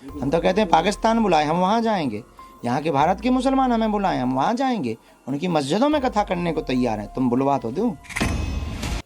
हम तो कहते हैं पाकिस्तान बुलाए हम वहाँ जाएंगे, यहाँ के भारत के मुसलमान हमें बुलाएं हम वहाँ जाएंगे, उनकी मस्जिदों में कथा करने को तैयार हैं, तुम बुलवा तो दो।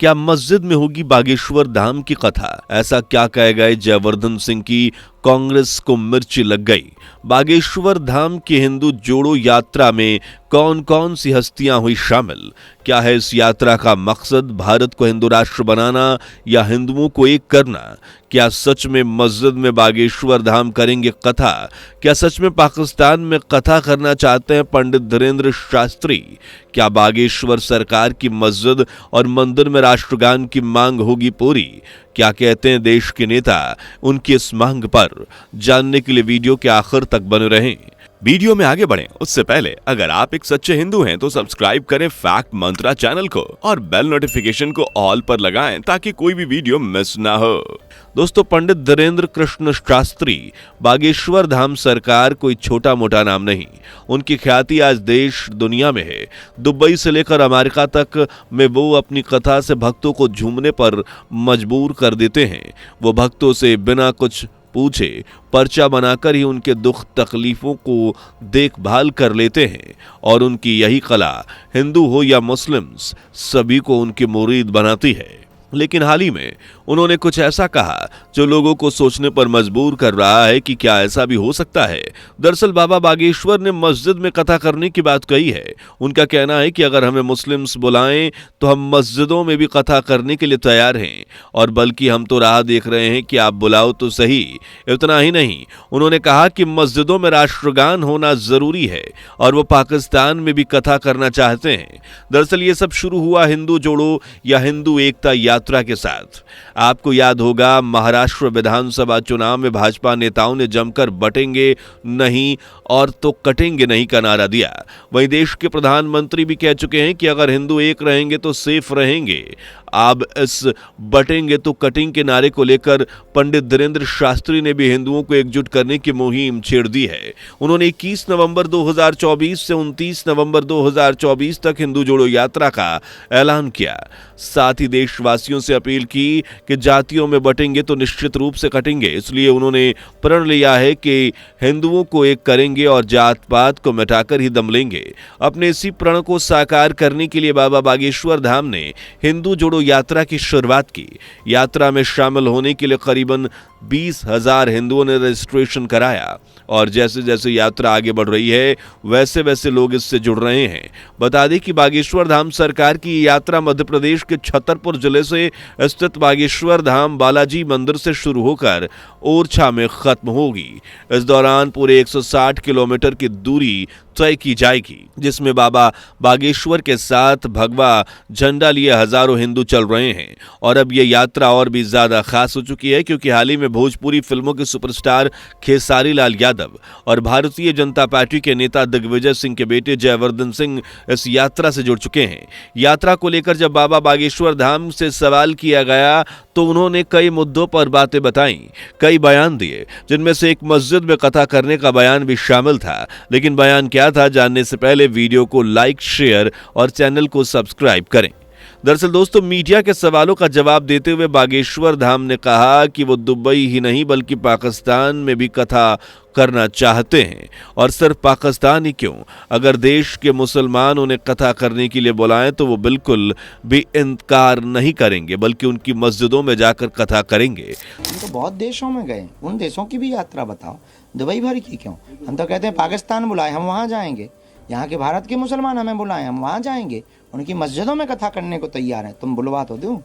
क्या मस्जिद में होगी बागेश्वर धाम की कथा? ऐसा क्या कह गए जयवर्धन सिंह की कांग्रेस को मिर्ची लग गई? बागेश्वर धाम की हिंदू जोड़ो यात्रा में कौन कौन सी हस्तियां हुई शामिल? क्या है इस यात्रा का मकसद? भारत को हिंदू राष्ट्र बनाना या हिंदुओं को एक करना? क्या सच में मस्जिद में बागेश्वर धाम करेंगे कथा? क्या सच में पाकिस्तान में कथा करना चाहते हैं पंडित धीरेन्द्र शास्त्री? क्या बागेश्वर सरकार की मस्जिद और मंदिर में राष्ट्रगान की मांग होगी पूरी? क्या कहते हैं देश के नेता उनकी इस मांग पर? जानने के लिए वीडियो के आखिर तक बने रहें। वीडियो में आगे बढ़ें उससे पहले अगर आप एक सच्चे हिंदू हैं तो सब्सक्राइब करें फैक्ट मंत्रा चैनल को और बेल नोटिफिकेशन को ऑल पर लगाएं ताकि कोई भी वीडियो मिस ना हो। दोस्तों, पंडित धीरेन्द्र कृष्ण शास्त्री बागेश्वर धाम सरकार कोई छोटा मोटा नाम नहीं। उनकी ख्याति आज देश दुनिया में है। दुबई से लेकर अमेरिका तक में वो अपनी कथा से भक्तों को झूमने पर मजबूर कर देते हैं। वो भक्तों से बिना कुछ पूछे पर्चा बनाकर ही उनके दुख तकलीफों को देखभाल कर लेते हैं और उनकी यही कला हिंदू हो या मुस्लिम्स सभी को उनके मुरीद बनाती है। लेकिन हाल ही में उन्होंने कुछ ऐसा कहा जो लोगों को सोचने पर मजबूर कर रहा है कि क्या ऐसा भी हो सकता है। दरअसल बाबा बागेश्वर ने मस्जिद में कथा करने की बात कही है। उनका कहना है कि अगर हमें मुस्लिम्स बुलाएं तो हम मस्जिदों में भी कथा करने के लिए तैयार हैं, और बल्कि हम तो राह देख रहे हैं कि आप बुलाओ तो सही। इतना ही नहीं, उन्होंने कहा कि मस्जिदों में राष्ट्रगान होना जरूरी है और वो पाकिस्तान में भी कथा करना चाहते हैं। दरअसल ये सब शुरू हुआ हिंदू जोड़ो या हिंदू एकता यात्रा के साथ। आपको याद होगा महाराष्ट्र विधानसभा चुनाव में भाजपा नेताओं ने जमकर बटेंगे नहीं और तो कटेंगे नहीं का नारा दिया। वहीं देश के प्रधानमंत्री भी कह चुके हैं कि अगर हिंदू एक रहेंगे तो सेफ रहेंगे। अब इस बटेंगे तो कटिंग के नारे को लेकर पंडित धीरेन्द्र शास्त्री ने भी हिंदुओं को एकजुट करने की मुहिम छेड़ दी है। उन्होंने 21 नवंबर 2024 से 29 नवंबर 2024 तक हिंदू जोड़ो यात्रा का ऐलान किया। साथ ही देशवासियों से अपील की कि जातियों में बटेंगे तो निश्चित रूप से कटेंगे। इसलिए उन्होंने प्रण लिया है कि हिंदुओं को एक करेंगे और जात पात को मिटाकर ही दम लेंगे। अपने इसी प्रण को साकार करने के लिए बाबा बागेश्वर धाम ने हिंदू जोड़ो यात्रा की शुरुआत की। यात्रा में शामिल होने के लिए करीबन 20,000 हिंदुओं ने रजिस्ट्रेशन कराया और जैसे जैसे यात्रा आगे बढ़ रही है वैसे वैसे लोग इससे जुड़ रहे हैं। बता दें कि बागेश्वर धाम सरकार की यात्रा मध्य प्रदेश के छतरपुर जिले से स्थित बागेश्वर धाम बालाजी मंदिर से शुरू होकर ओरछा में खत्म होगी। इस दौरान पूरे 160 किलोमीटर की दूरी तय की जाएगी, जिसमें बाबा बागेश्वर के साथ भगवा झंडा लिए हजारों हिंदू चल रहे हैं। और अब यह यात्रा और भी ज्यादा खास हो चुकी है क्योंकि हाल ही में भोजपुरी फिल्मों के सुपरस्टार खेसारी लाल यादव और भारतीय जनता पार्टी के नेता दिग्विजय सिंह के बेटे जयवर्धन सिंह इस यात्रा से जुड़ चुके हैं। यात्रा को लेकर जब बाबा बागेश्वर धाम से सवाल किया गया तो उन्होंने कई मुद्दों पर बातें बताई, कई बयान दिए, जिनमें से एक मस्जिद में कथा करने का बयान भी शामिल था। लेकिन बयान क्या था, जानने से पहले वीडियो को लाइक, शेयर और चैनल को सब्सक्राइब करें। दरअसल दोस्तों, मीडिया के सवालों का जवाब देते हुए बागेश्वर धाम ने कहा कि वो दुबई ही नहीं बल्कि पाकिस्तान में भी कथा करना चाहते हैं। और सिर्फ पाकिस्तान ही क्यों, अगर देश के मुसलमान उन्हें कथा करने के लिए बुलाएं तो वो बिल्कुल भी इनकार नहीं करेंगे बल्कि उनकी मस्जिदों में जाकर कथा करेंगे। हम तो बहुत देशों में गए, उन देशों की भी यात्रा बताओ, दुबई भर की क्यों? हम तो कहते हैं पाकिस्तान बुलाए हम वहाँ जाएंगे, यहाँ के भारत के मुसलमान हमें बुलाएं हम वहाँ जाएंगे, उनकी मस्जिदों में कथा करने को तैयार हैं, तुम बुलवा तो दो।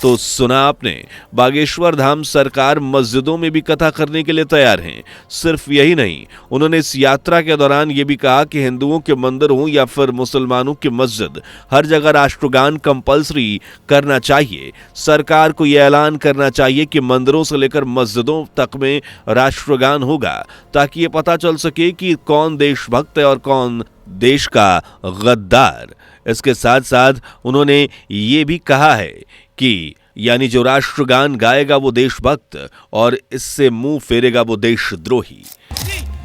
तो सुना आपने, बागेश्वर धाम सरकार मस्जिदों में भी कथा करने के लिए तैयार हैं। सिर्फ यही नहीं, उन्होंने इस यात्रा के दौरान ये भी कहा कि हिंदुओं के मंदिर हों या फिर मुसलमानों की मस्जिद, हर जगह राष्ट्रगान कंपल्सरी करना चाहिए। सरकार को यह ऐलान करना चाहिए कि मंदिरों से लेकर मस्जिदों तक में राष्ट्रगान होगा, ताकि ये पता चल सके कि कौन देशभक्त है और कौन देश का गद्दार। इसके साथ साथ उन्होंने ये भी कहा है कि यानी जो राष्ट्रगान गाएगा वो देशभक्त और इससे मुंह फेरेगा वो देशद्रोही।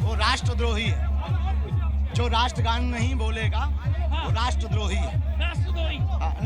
वो राष्ट्रद्रोही है, जो राष्ट्रगान नहीं बोलेगा वो राष्ट्रद्रोही है। राष्ट्रद्रोही बात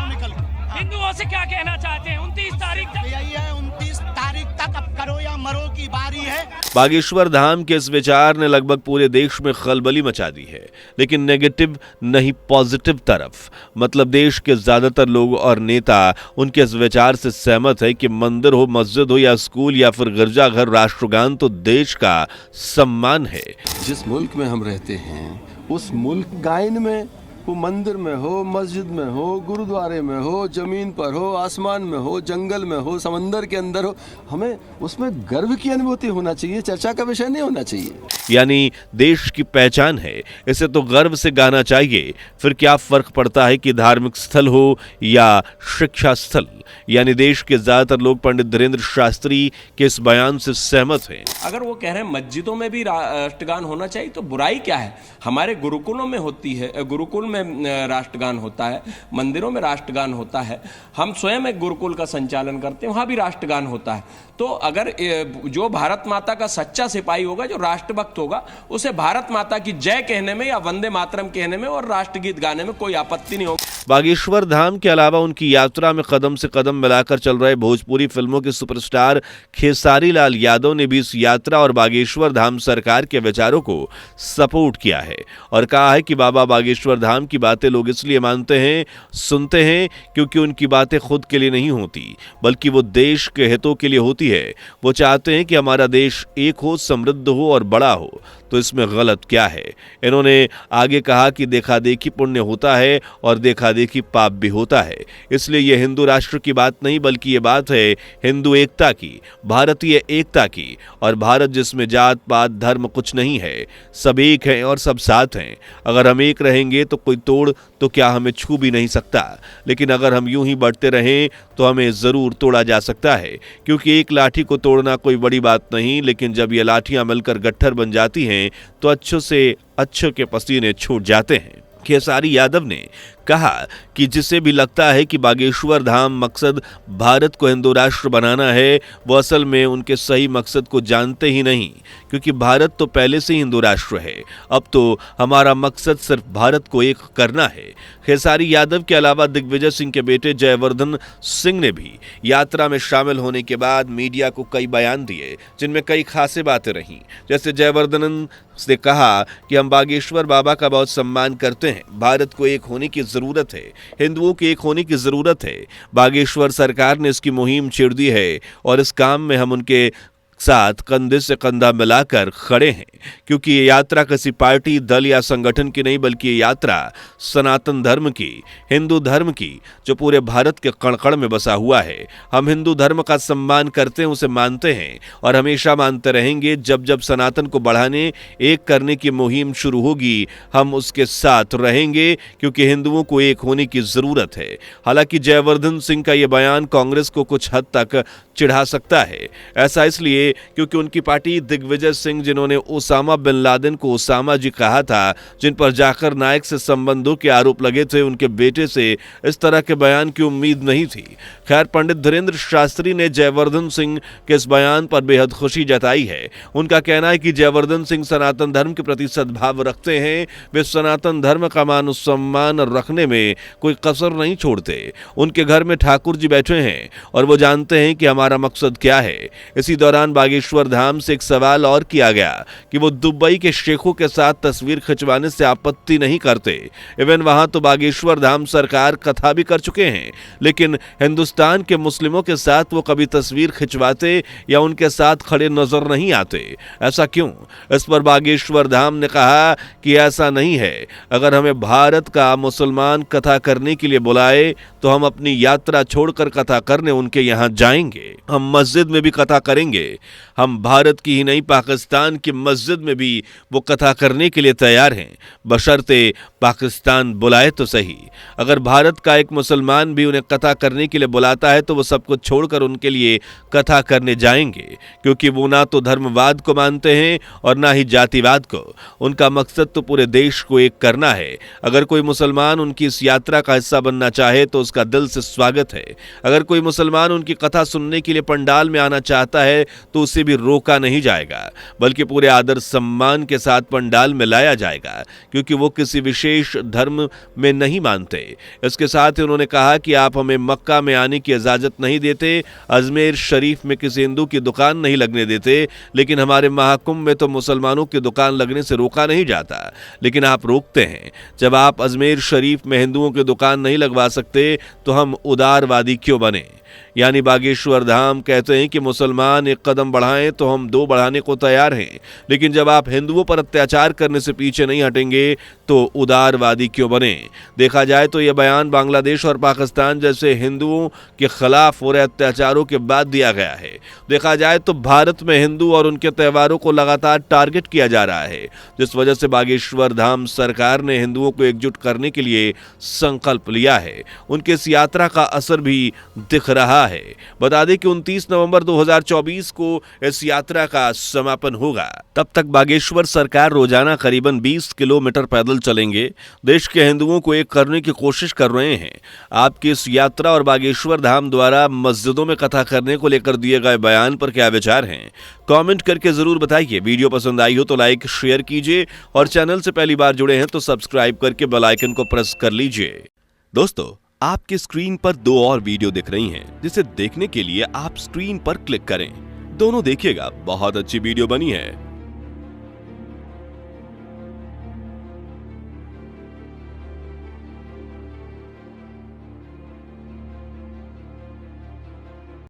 निकल हिंदुओं से क्या कहना चाहते हैं 29 तारीख तक? यही है 29 तारीख तक, अब करो या मरो की बारी है। बागेश्वर धाम के इस विचार ने लगभग पूरे देश में खलबली मचा दी है, लेकिन नेगेटिव नहीं पॉजिटिव तरफ। मतलब देश के ज्यादातर लोग और नेता उनके इस विचार से सहमत है कि मंदिर हो, मस्जिद हो या स्कूल या फिर गिरजाघर, राष्ट्रगान तो देश का सम्मान है। जिस मुल्क में हम रहते हैं उस मुल्क गायन में, वो मंदिर में हो, मस्जिद में हो, गुरुद्वारे में हो, जमीन पर हो, आसमान में हो, जंगल में हो, समंदर के अंदर हो, हमें उसमें गर्व की अनुभूति होना चाहिए, चर्चा का विषय नहीं होना चाहिए। यानी देश की पहचान है, इसे तो गर्व से गाना चाहिए। फिर क्या फर्क पड़ता है कि धार्मिक स्थल हो या शिक्षा स्थल। यानी देश के ज्यादातर लोग पंडित धीरेन्द्र शास्त्री के इस बयान से सहमत हैं। अगर वो कह रहे हैं मस्जिदों में भी राष्ट्रगान होना चाहिए तो बुराई क्या है? हमारे गुरुकुलों में होती है, गुरुकुल में राष्ट्रगान होता है, मंदिरों में राष्ट्रगान होता है, हम स्वयं एक गुरुकुल का संचालन करते हैं, वहाँ भी राष्ट्रगान होता है। तो अगर जो भारत माता का सच्चा सिपाही होगा, जो राष्ट्रभक्त होगा, उसे भारत माता की जय कहने में या वंदे मातरम कहने में और राष्ट्रगीत गाने में कोई आपत्ति नहीं होगी। बागेश्वर धाम के अलावा उनकी यात्रा में कदम से कदम मिलाकर चल रहे भोजपुरी फिल्मों के सुपरस्टार खेसारी लाल यादव ने भी इस यात्रा और बागेश्वर धाम सरकार के विचारों को सपोर्ट किया है और कहा है कि बाबा बागेश्वर धाम की बातें लोग इसलिए मानते हैं, सुनते हैं, क्योंकि उनकी बातें खुद के लिए नहीं होती, बल्कि वो देश के हितों के लिए होती है। वो चाहते हैं कि हमारा देश एक हो, समृद्ध हो और बड़ा हो। तो इसमें गलत क्या है? इन्होंने आगे कहा कि देखा देखी पुण्य होता है और देखा देखी पाप भी होता है। इसलिए यह हिंदू राष्ट्र की बात नहीं, बल्कि ये बात है हिंदू एकता की, भारतीय एकता की। और भारत जिसमें जात पात धर्म कुछ नहीं है, सब एक हैं और सब साथ हैं। अगर हम एक रहेंगे तो कोई तोड़ तो क्या हमें छू भी नहीं सकता, लेकिन अगर हम यूं ही बढ़ते रहें तो हमें जरूर तोड़ा जा सकता है। क्योंकि एक लाठी को तोड़ना कोई बड़ी बात नहीं, लेकिन जब ये लाठियां मिलकर गट्ठर बन जाती हैं तो अच्छों से अच्छों के पसीने छूट जाते हैं। खेसारी यादव ने कहा कि जिसे भी लगता है कि बागेश्वर धाम मकसद भारत को हिंदू राष्ट्र बनाना है, वो असल में उनके सही मकसद को जानते ही नहीं, क्योंकि भारत तो पहले से ही हिंदू राष्ट्र है। अब तो हमारा मकसद सिर्फ भारत को एक करना है। खेसारी यादव के अलावा दिग्विजय सिंह के बेटे जयवर्धन सिंह ने भी यात्रा में शामिल होने के बाद मीडिया को कई बयान दिए, जिनमें कई खासी बातें रहीं। जैसे जयवर्धन ने कहा कि हम बागेश्वर बाबा का बहुत सम्मान करते हैं, भारत को एक होने की जरूरत है, हिंदुओं के एक होने की जरूरत है। बागेश्वर सरकार ने इसकी मुहिम छेड़ दी है और इस काम में हम उनके साथ कंधे से कंधा मिलाकर खड़े हैं, क्योंकि ये यात्रा किसी पार्टी, दल या संगठन की नहीं, बल्कि ये यात्रा सनातन धर्म की, हिंदू धर्म की, जो पूरे भारत के कण-कण में बसा हुआ है। हम हिंदू धर्म का सम्मान करते हैं, उसे मानते हैं और हमेशा मानते रहेंगे। जब जब सनातन को बढ़ाने, एक करने की मुहिम शुरू होगी, हम उसके साथ रहेंगे, क्योंकि हिंदुओं को एक होने की जरूरत है। हालांकि जयवर्धन सिंह का यह बयान कांग्रेस को कुछ हद तक चिढ़ा सकता है। ऐसा इसलिए क्योंकि उनकी पार्टी दिग्विजय सिंह, जिन्होंने ओसामा बिन लादेन को ओसामा जी कहा था, जिन पर जाकिर नाइक से संबंधों के आरोप लगे थे, उनके बेटे से इस तरह के बयान की उम्मीद नहीं थी। खैर, पंडित धीरेन्द्र शास्त्री ने जयवर्धन सिंह के इस बयान पर बेहद खुशी जताई है। उनका कहना है कि जयवर्धन सिंह सनातन धर्म के प्रति सद्भाव रखते हैं। वे सनातन धर्म का मान सम्मान रखने में कोई कसर नहीं छोड़ते। उनके घर में ठाकुर जी बैठे हैं और वो जानते हैं कि हमारा मकसद क्या है। इसी दौरान बागेश्वर धाम से एक सवाल और किया गया कि वो दुबई के शेखों के साथ तस्वीर खिंचवाने से आपत्ति नहीं करते। इवन वहां तो बागेश्वर धाम सरकार कथा भी कर चुके हैं, लेकिन हिंदुस्तान के मुस्लिमों के साथ वो कभी तस्वीर खिंचवाते या उनके साथ खड़े नजर नहीं आते। ऐसा क्यों? इस पर बागेश्वर धाम ने कहा कि ऐसा नहीं है। अगर हमें भारत का मुसलमान कथा करने के लिए बुलाए तो हम अपनी यात्रा छोड़कर कथा करने उनके यहां जाएंगे। हम मस्जिद में भी कथा करेंगे। हम भारत की ही नहीं, पाकिस्तान की मस्जिद में भी वो कथा करने के लिए तैयार हैं, बशर्ते पाकिस्तान बुलाए तो सही। अगर भारत का एक मुसलमान भी उन्हें कथा करने के लिए बुलाता है तो वो सब कुछ छोड़कर उनके लिए कथा करने जाएंगे, क्योंकि वो ना तो धर्मवाद को मानते हैं और ना ही जातिवाद को। उनका मकसद तो पूरे देश को एक करना है। अगर कोई मुसलमान उनकी इस यात्रा का हिस्सा बनना चाहे तो उसका दिल से स्वागत है। अगर कोई मुसलमान उनकी कथा सुनने के लिए पंडाल में आना चाहता है तो उसे भी रोका नहीं जाएगा, बल्कि पूरे आदर सम्मान के साथ पंडाल में लाया जाएगा, क्योंकि वो किसी विशेष धर्म में नहीं मानते। इसके साथ ही उन्होंने कहा कि आप हमें मक्का में आने की इजाजत नहीं देते, अजमेर शरीफ में किसी हिंदू की दुकान नहीं लगने देते, लेकिन हमारे महाकुंभ में तो मुसलमानों की दुकान लगने से रोका नहीं जाता, लेकिन आप रोकते हैं। जब आप अजमेर शरीफ में हिंदुओं की दुकान नहीं लगवा सकते तो हम उदारवादी क्यों बने? यानी बागेश्वर धाम कहते हैं कि मुसलमान एक कदम बढ़ाएं तो हम दो बढ़ाने को तैयार हैं, लेकिन जब आप हिंदुओं पर अत्याचार करने से पीछे नहीं हटेंगे तो उदारवादी क्यों बने? देखा जाए तो यह बयान बांग्लादेश और पाकिस्तान जैसे हिंदुओं के खिलाफ हो रहे अत्याचारों के बाद दिया गया है। देखा जाए तो भारत में हिंदू और उनके त्योहारों को लगातार टारगेट किया जा रहा है, जिस वजह से बागेश्वर धाम सरकार ने हिंदुओं को एकजुट करने के लिए संकल्प लिया है। उनके इस यात्रा का असर भी दिख रहा है। बता दें कि 29 नवंबर 2024 को इस यात्रा का समापन होगा। तब तक बागेश्वर सरकार रोजाना करीबन 20 किलोमीटर पैदल चलेंगे, देश के हिंदुओं को एक करने की कोशिश कर रहे हैं। आपकी इस यात्रा और बागेश्वर धाम द्वारा मस्जिदों में कथा करने को लेकर दिए गए बयान पर क्या विचार हैं? कमेंट करके जरूर बताइए। वीडियो पसंद आई हो तो लाइक शेयर कीजिए और चैनल से पहली बार जुड़े हैं तो सब्सक्राइब करके बेल आइकन को प्रेस कर लीजिए। दोस्तों, आपकी स्क्रीन पर 2 और वीडियो दिख रही हैं, जिसे देखने के लिए आप स्क्रीन पर क्लिक करें। दोनों देखिएगा, बहुत अच्छी वीडियो बनी है।